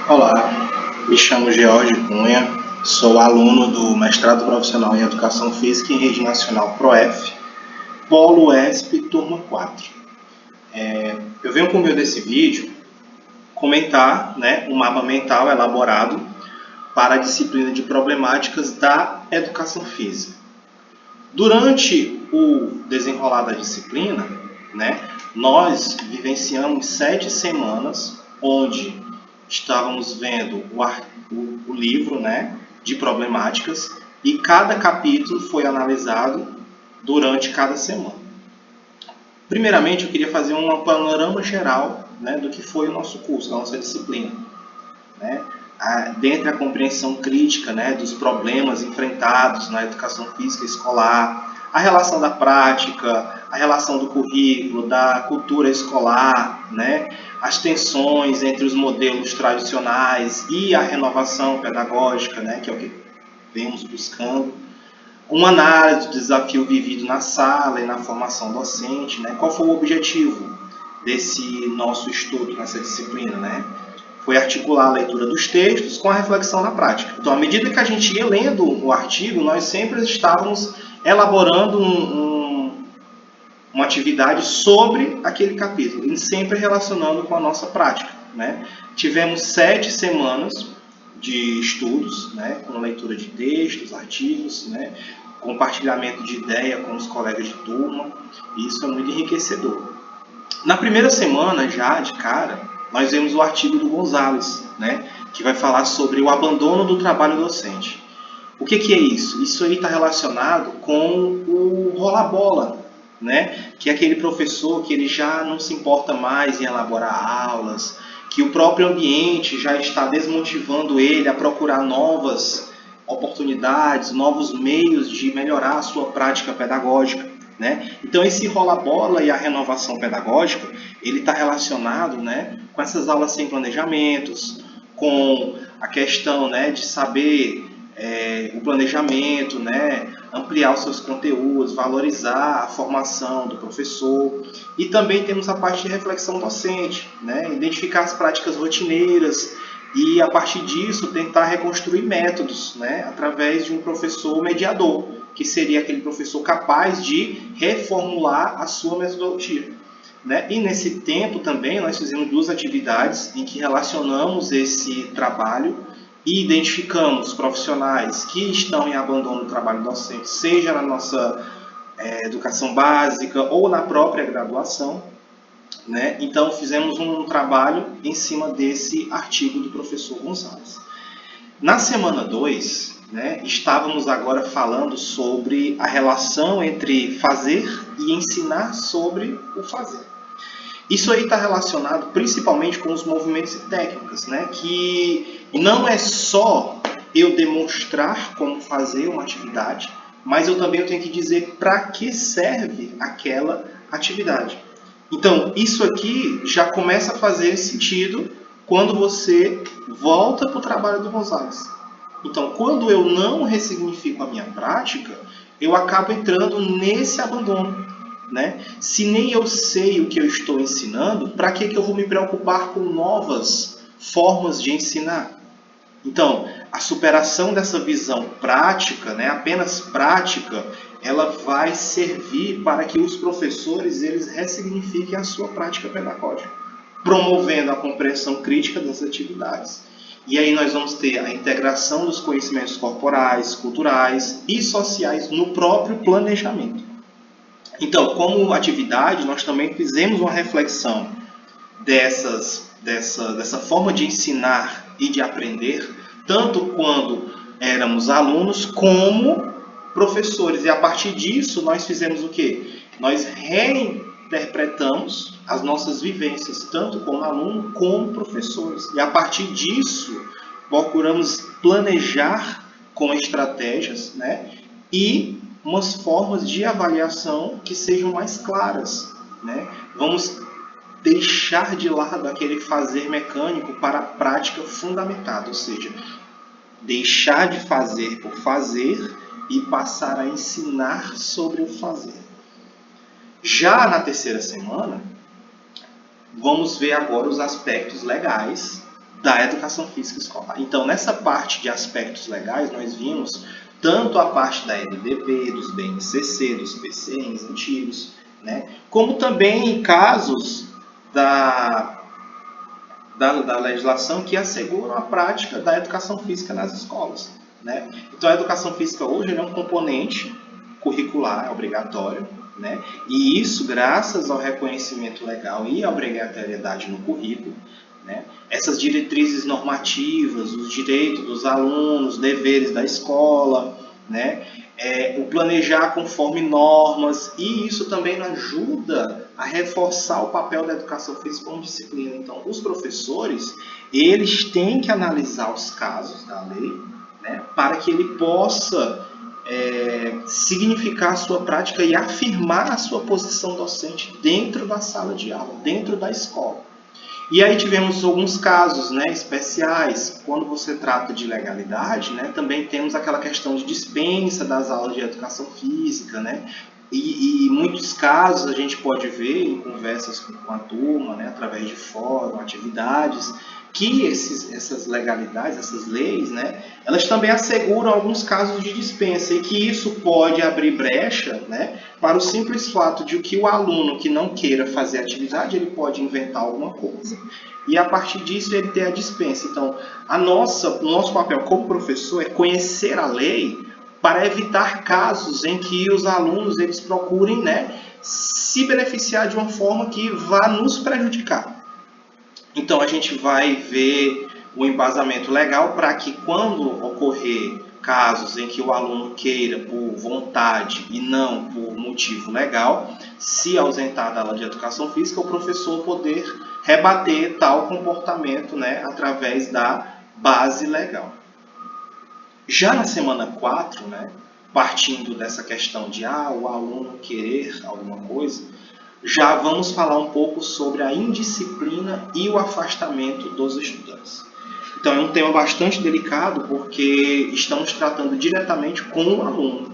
Olá, me chamo George Cunha, sou aluno do mestrado profissional em Educação Física em Rede Nacional ProF, Polo ESP, turma 4. Eu venho por meio desse vídeo comentar um mapa mental elaborado para a disciplina de problemáticas da Educação Física. Durante o desenrolar da disciplina, nós vivenciamos 7 semanas onde estávamos vendo o livro de problemáticas e cada capítulo foi analisado durante cada semana. Primeiramente, eu queria fazer um panorama geral do que foi o nosso curso, a nossa disciplina. Dentro da compreensão crítica dos problemas enfrentados na educação física escolar, a relação da prática, a relação do currículo, da cultura escolar, as tensões entre os modelos tradicionais e a renovação pedagógica, que é o que vemos buscando, uma análise do desafio vivido na sala e na formação docente, qual foi o objetivo desse nosso estudo, nessa disciplina, Foi articular a leitura dos textos com a reflexão na prática. Então, à medida que a gente ia lendo o artigo, nós sempre estávamos elaborando uma atividade sobre aquele capítulo, e sempre relacionando com a nossa prática. Tivemos 7 semanas de estudos, com leitura de textos, artigos, compartilhamento de ideia com os colegas de turma, e isso é muito enriquecedor. Na primeira semana, já de cara, nós vemos o artigo do Gonzalez, que vai falar sobre o abandono do trabalho docente. O que é isso? Isso aí está relacionado com o rola-bola, que é aquele professor que ele já não se importa mais em elaborar aulas, que o próprio ambiente já está desmotivando ele a procurar novas oportunidades, novos meios de melhorar a sua prática pedagógica. Então, esse rola-bola e a renovação pedagógica, ele está relacionado com essas aulas sem planejamentos, com a questão de saber o planejamento, ampliar os seus conteúdos, valorizar a formação do professor. E também temos a parte de reflexão docente, identificar as práticas rotineiras e, a partir disso, tentar reconstruir métodos através de um professor mediador, que seria aquele professor capaz de reformular a sua metodologia. E nesse tempo também nós fizemos 2 atividades em que relacionamos esse trabalho e identificamos profissionais que estão em abandono do trabalho docente, seja na nossa educação básica ou na própria graduação. Então fizemos um trabalho em cima desse artigo do professor Gonçalves. Na semana 2, estávamos agora falando sobre a relação entre fazer e ensinar sobre o fazer. Isso aí está relacionado principalmente com os movimentos e técnicas, que não é só eu demonstrar como fazer uma atividade, mas eu também tenho que dizer para que serve aquela atividade. Então, isso aqui já começa a fazer sentido quando você volta para o trabalho do Gonzalez. Então, quando eu não ressignifico a minha prática, eu acabo entrando nesse abandono. Se nem eu sei o que eu estou ensinando, para que eu vou me preocupar com novas formas de ensinar? Então, a superação dessa visão prática, apenas prática, ela vai servir para que os professores eles ressignifiquem a sua prática pedagógica, promovendo a compreensão crítica das atividades. E aí nós vamos ter a integração dos conhecimentos corporais, culturais e sociais no próprio planejamento. Então, como atividade, nós também fizemos uma reflexão dessa forma de ensinar e de aprender, tanto quando éramos alunos como professores. E a partir disso, nós fizemos o quê? Nós reinterpretamos as nossas vivências, tanto como aluno como professores. E a partir disso, procuramos planejar com estratégias, e umas formas de avaliação que sejam mais claras. Vamos deixar de lado aquele fazer mecânico para a prática fundamentada, ou seja, deixar de fazer por fazer e passar a ensinar sobre o fazer. Já na terceira semana, vamos ver agora os aspectos legais da educação física escolar. Então, nessa parte de aspectos legais, nós vimos tanto a parte da LDB, dos BNCC, dos PCNs antigos, né, como também em casos da legislação que asseguram a prática da educação física nas escolas, né? Então, a educação física hoje é um componente curricular obrigatório, né? E isso graças ao reconhecimento legal e à obrigatoriedade no currículo, né? Essas diretrizes normativas, os direitos dos alunos, deveres da escola, né? O planejar conforme normas, e isso também ajuda a reforçar o papel da educação física como disciplina. Então, os professores, eles têm que analisar os casos da lei, né, para que ele possa significar a sua prática e afirmar a sua posição docente dentro da sala de aula, dentro da escola. E aí tivemos alguns casos, né, especiais. Quando você trata de legalidade, né, também temos aquela questão de dispensa das aulas de educação física, né? E em muitos casos a gente pode ver em conversas com a turma, né, através de fórum, atividades, que essas legalidades, essas leis, né, elas também asseguram alguns casos de dispensa e que isso pode abrir brecha, né, para o simples fato de que o aluno que não queira fazer atividade, ele pode inventar alguma coisa e a partir disso ele ter a dispensa. Então, o nosso papel como professor é conhecer a lei para evitar casos em que os alunos eles procurem, né, se beneficiar de uma forma que vá nos prejudicar. Então, a gente vai ver o embasamento legal para que quando ocorrer casos em que o aluno queira por vontade e não por motivo legal se ausentar da aula de educação física, o professor poder rebater tal comportamento, né, através da base legal. Já na semana 4, né, partindo dessa questão de o aluno querer alguma coisa, já vamos falar um pouco sobre a indisciplina e o afastamento dos estudantes. Então é um tema bastante delicado porque estamos tratando diretamente com o aluno,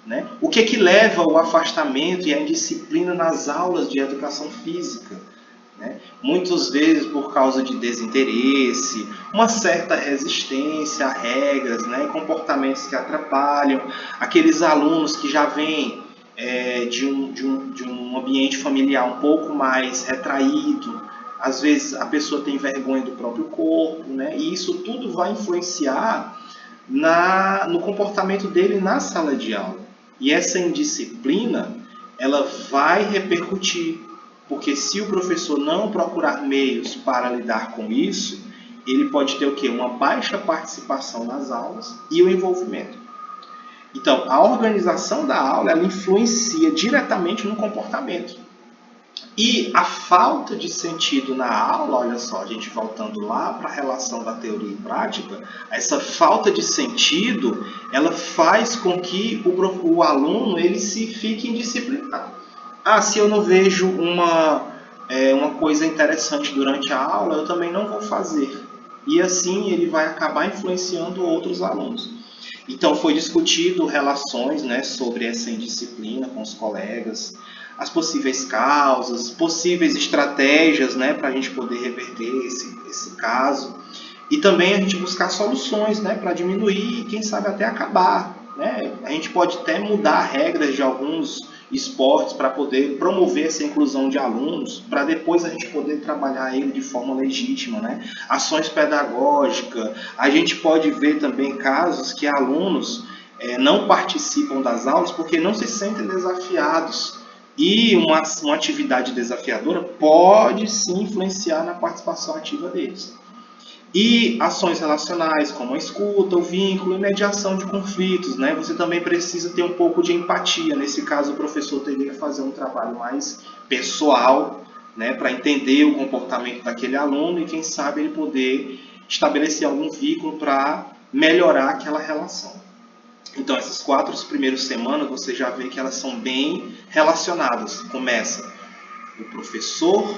né? O que leva ao afastamento e à indisciplina nas aulas de educação física? Né? Muitas vezes por causa de desinteresse, uma certa resistência a regras, né? Comportamentos que atrapalham, aqueles alunos que já vêm de um ambiente familiar um pouco mais retraído, às vezes a pessoa tem vergonha do próprio corpo, né? E isso tudo vai influenciar no comportamento dele na sala de aula. E essa indisciplina, ela vai repercutir, porque se o professor não procurar meios para lidar com isso, ele pode ter o quê? Uma baixa participação nas aulas e o envolvimento. Então, a organização da aula ela influencia diretamente no comportamento. E a falta de sentido na aula, olha só, a gente voltando lá para a relação da teoria e prática, essa falta de sentido, ela faz com que o aluno ele se fique indisciplinado. Se eu não vejo uma coisa interessante durante a aula, eu também não vou fazer. E assim ele vai acabar influenciando outros alunos. Então foi discutido relações, né, sobre essa indisciplina com os colegas, as possíveis causas, possíveis estratégias, né, para a gente poder reverter esse caso. E também a gente buscar soluções, né, para diminuir e quem sabe até acabar. Né? A gente pode até mudar regras de alguns esportes para poder promover essa inclusão de alunos, para depois a gente poder trabalhar ele de forma legítima, né? Ações pedagógicas, a gente pode ver também casos que alunos não participam das aulas porque não se sentem desafiados, e uma atividade desafiadora pode sim influenciar na participação ativa deles. E ações relacionais, como a escuta, o vínculo e mediação de conflitos, né? Você também precisa ter um pouco de empatia. Nesse caso, o professor teria que fazer um trabalho mais pessoal, né? Para entender o comportamento daquele aluno e, quem sabe, ele poder estabelecer algum vínculo para melhorar aquela relação. Então, essas 4 primeiras semanas, você já vê que elas são bem relacionadas. Começa o professor,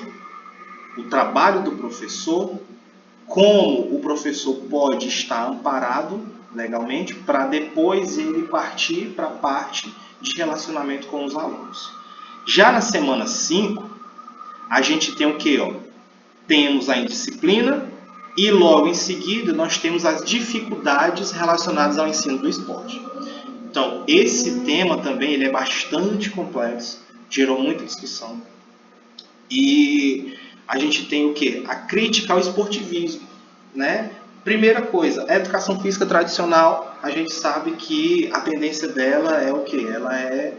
o trabalho do professor, como o professor pode estar amparado legalmente para depois ele partir para a parte de relacionamento com os alunos. Já na semana 5, a gente tem o quê? Temos a indisciplina, E logo em seguida nós temos as dificuldades relacionadas ao ensino do esporte. Então, esse tema também ele é bastante complexo, gerou muita discussão. E a gente tem o quê? A crítica ao esportivismo, né? Primeira coisa, a educação física tradicional, a gente sabe que a tendência dela é o quê? Ela é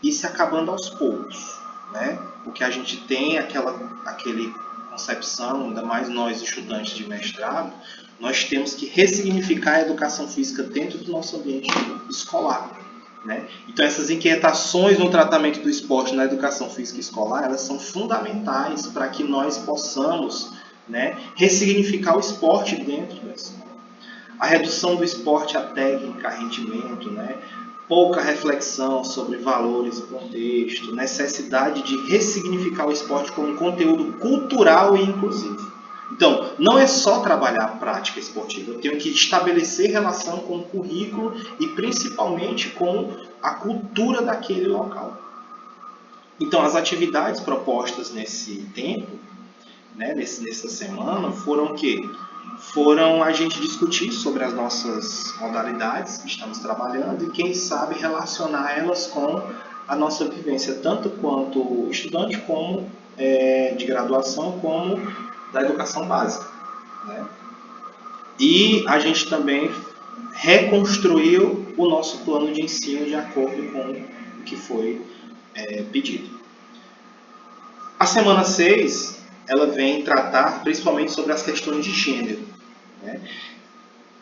ir se acabando aos poucos, né? Porque a gente tem aquele concepção, ainda mais nós estudantes de mestrado, nós temos que ressignificar a educação física dentro do nosso ambiente escolar, né? Então essas inquietações no tratamento do esporte na educação física escolar, elas são fundamentais para que nós possamos, né, ressignificar o esporte dentro da escola. A redução do esporte à técnica, a rendimento, né? Pouca reflexão sobre valores e contexto, necessidade de ressignificar o esporte como conteúdo cultural e inclusivo. Então, não é só trabalhar a prática esportiva, eu tenho que estabelecer relação com o currículo e principalmente com a cultura daquele local. Então, as atividades propostas nesse tempo, né, nessa semana, foram o quê? Foram a gente discutir sobre as nossas modalidades que estamos trabalhando e, quem sabe, relacionar elas com a nossa vivência, tanto quanto estudante, como de graduação, como da educação básica, né? E a gente também reconstruiu o nosso plano de ensino de acordo com o que foi pedido. A semana 6, ela vem tratar principalmente sobre as questões de gênero, né?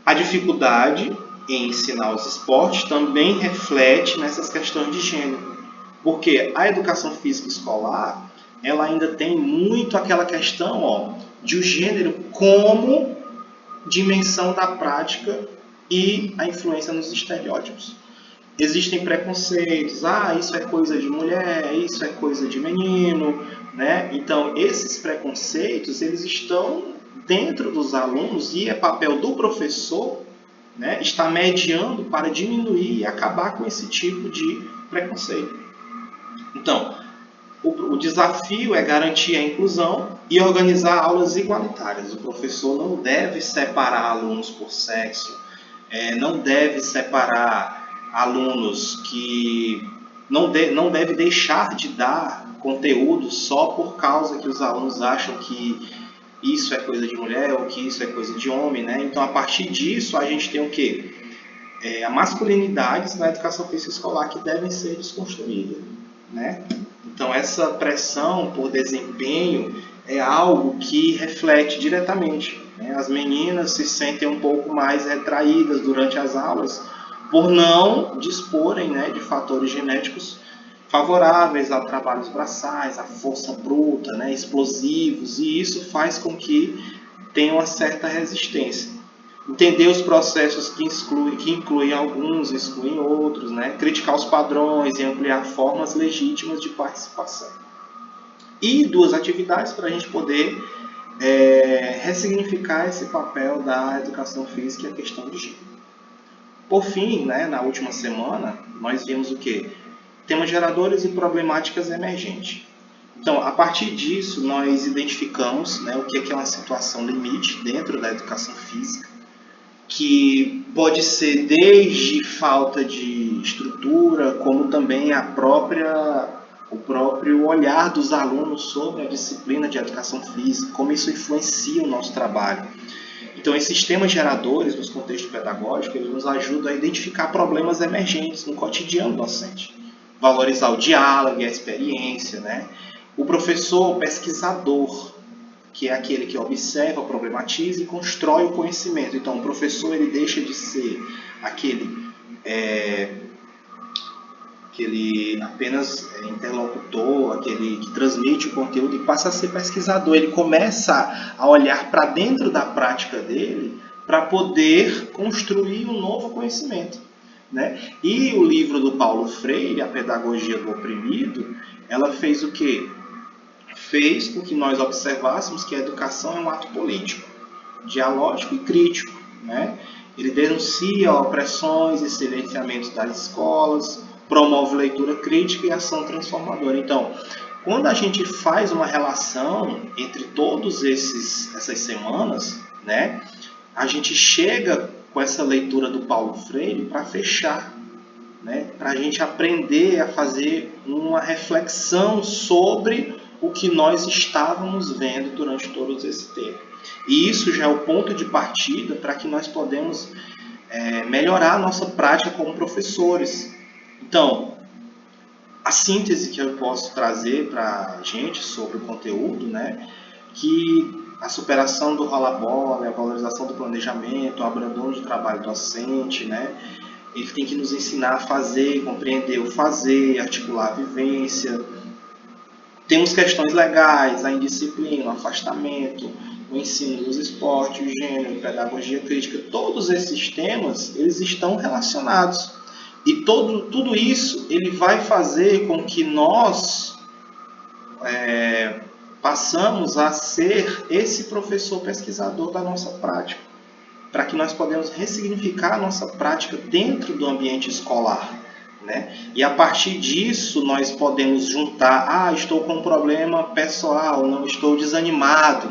A dificuldade em ensinar os esportes também reflete nessas questões de gênero, porque a educação física escolar, ela ainda tem muito aquela questão de o gênero como dimensão da prática e a influência nos estereótipos. Existem preconceitos, isso é coisa de mulher, isso é coisa de menino, né? Então, esses preconceitos, eles estão dentro dos alunos e é papel do professor, né, estar mediando para diminuir e acabar com esse tipo de preconceito. Então, o desafio é garantir a inclusão e organizar aulas igualitárias. O professor não deve separar alunos por sexo, não deve separar alunos que não deve deixar de dar conteúdo só por causa que os alunos acham que isso é coisa de mulher ou que isso é coisa de homem, né? Então, a partir disso, a gente tem o quê? A masculinidades na educação física escolar que devem ser desconstruídas, né? Então, essa pressão por desempenho é algo que reflete diretamente, né? As meninas se sentem um pouco mais retraídas durante as aulas por não disporem, né, de fatores genéticos favoráveis a trabalhos braçais, a força bruta, né, explosivos, e isso faz com que tenha uma certa resistência. Entender os processos que incluem alguns, excluem outros, né, criticar os padrões e ampliar formas legítimas de participação. E 2 atividades para a gente poder ressignificar esse papel da educação física e a questão de gênero. Por fim, né, na última semana, nós vimos o quê? Temas geradores e problemáticas emergentes. Então, a partir disso, nós identificamos, né, o que é uma situação limite dentro da educação física, que pode ser desde falta de estrutura, como também o próprio olhar dos alunos sobre a disciplina de educação física, como isso influencia o nosso trabalho. Então, esses temas geradores nos contextos pedagógicos, eles nos ajudam a identificar problemas emergentes no cotidiano docente. Valorizar o diálogo e a experiência, né? O professor pesquisador, que é aquele que observa, problematiza e constrói o conhecimento. Então, o professor ele deixa de ser aquele apenas interlocutor, aquele que transmite o conteúdo, e passa a ser pesquisador. Ele começa a olhar para dentro da prática dele para poder construir um novo conhecimento, né? E o livro do Paulo Freire, A Pedagogia do Oprimido, ela fez o quê? Fez com que nós observássemos que a educação é um ato político, dialógico e crítico, né? Ele denuncia opressões e silenciamentos das escolas, promove leitura crítica e ação transformadora. Então, quando a gente faz uma relação entre todas essas semanas, né? A gente chega com essa leitura do Paulo Freire para fechar, né? Para a gente aprender a fazer uma reflexão sobre o que nós estávamos vendo durante todo esse tempo. E isso já é o ponto de partida para que nós podemos melhorar a nossa prática como professores. Então, a síntese que eu posso trazer para a gente sobre o conteúdo, né, que a superação do rola-bola, a valorização do planejamento, o abandono do trabalho docente, né, ele tem que nos ensinar a fazer, compreender o fazer, articular a vivência. Temos questões legais, a indisciplina, o afastamento, o ensino dos esportes, o gênero, pedagogia crítica, todos esses temas, eles estão relacionados. E tudo isso ele vai fazer com que nós passamos a ser esse professor pesquisador da nossa prática, para que nós podemos ressignificar a nossa prática dentro do ambiente escolar, né? E a partir disso nós podemos juntar, estou com um problema pessoal, não estou desanimado,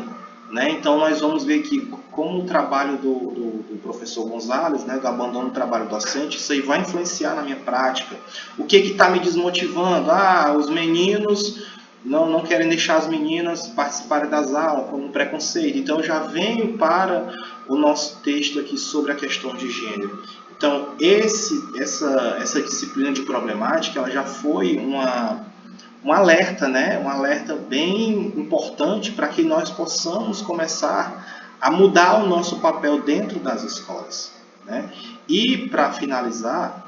né? Então nós vamos ver que como o trabalho do professor Gonzalez, né, do abandono do trabalho docente, isso aí vai influenciar na minha prática. O que está me desmotivando? Os meninos não querem deixar as meninas participarem das aulas, como um preconceito. Então eu já venho para o nosso texto aqui sobre a questão de gênero. Então essa disciplina de problemática, ela já foi um alerta, né? Um alerta bem importante para que nós possamos começar a mudar o nosso papel dentro das escolas, né? E para finalizar,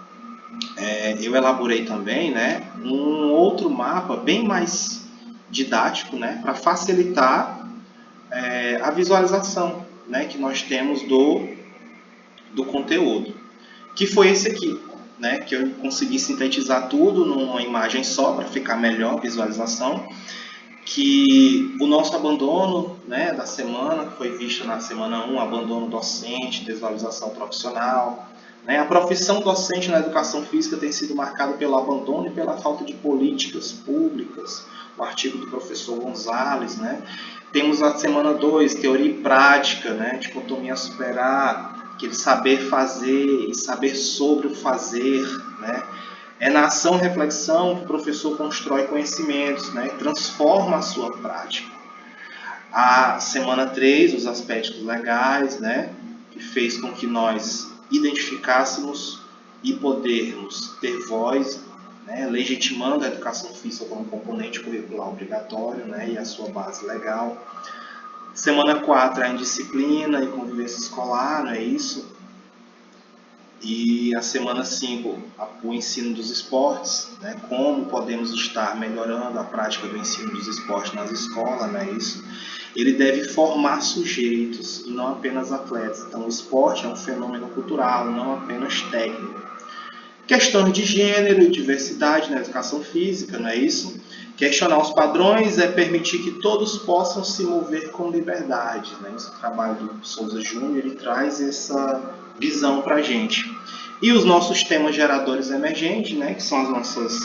eu elaborei também, né, um outro mapa bem mais didático, né, para facilitar a visualização, né, que nós temos do conteúdo, que foi esse aqui, né, que eu consegui sintetizar tudo numa imagem só para ficar melhor a visualização, que o nosso abandono, né, da semana, que foi visto na semana 1, abandono docente, desvalorização profissional, né, a profissão docente na educação física tem sido marcada pelo abandono e pela falta de políticas públicas, o artigo do professor Gonzalez, né. Temos a semana 2, teoria e prática, né, dicotomia a superar, aquele saber fazer e saber sobre o fazer, né. É na ação-reflexão que o professor constrói conhecimentos, né, e transforma a sua prática. A semana 3, os aspectos legais, né, que fez com que nós identificássemos e podermos ter voz, né, legitimando a educação física como componente curricular obrigatório, né, e a sua base legal. Semana 4, a indisciplina e convivência escolar, não é isso? E a semana 5, o ensino dos esportes, né? Como podemos estar melhorando a prática do ensino dos esportes nas escolas, não é isso? Ele deve formar sujeitos e não apenas atletas. Então o esporte é um fenômeno cultural, não apenas técnico. Questões de gênero e diversidade na educação física, não é isso? Questionar os padrões é permitir que todos possam se mover com liberdade, né? Esse trabalho do Souza Júnior, ele traz essa visão para a gente. E os nossos temas geradores emergentes, né, que são as nossas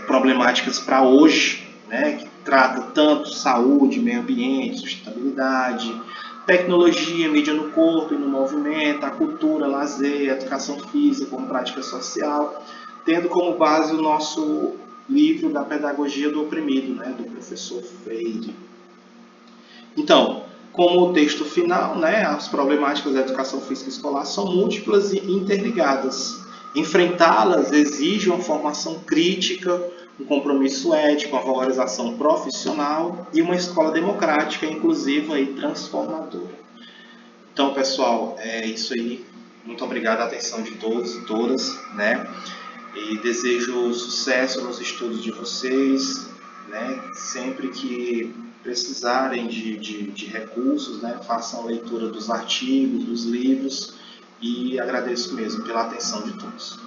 problemáticas para hoje, né, que trata tanto saúde, meio ambiente, sustentabilidade, tecnologia, mídia no corpo e no movimento, a cultura, lazer, a educação física como prática social, tendo como base o nosso livro da pedagogia do oprimido, né, do professor Freire. Então, como o texto final, né, as problemáticas da educação física escolar são múltiplas e interligadas. Enfrentá-las exige uma formação crítica, um compromisso ético, uma valorização profissional e uma escola democrática, inclusiva e transformadora. Então, pessoal, é isso aí. Muito obrigado a atenção de todos e todas, né? E desejo sucesso nos estudos de vocês, né? Sempre que precisarem de recursos, né, façam leitura dos artigos, dos livros, e agradeço mesmo pela atenção de todos.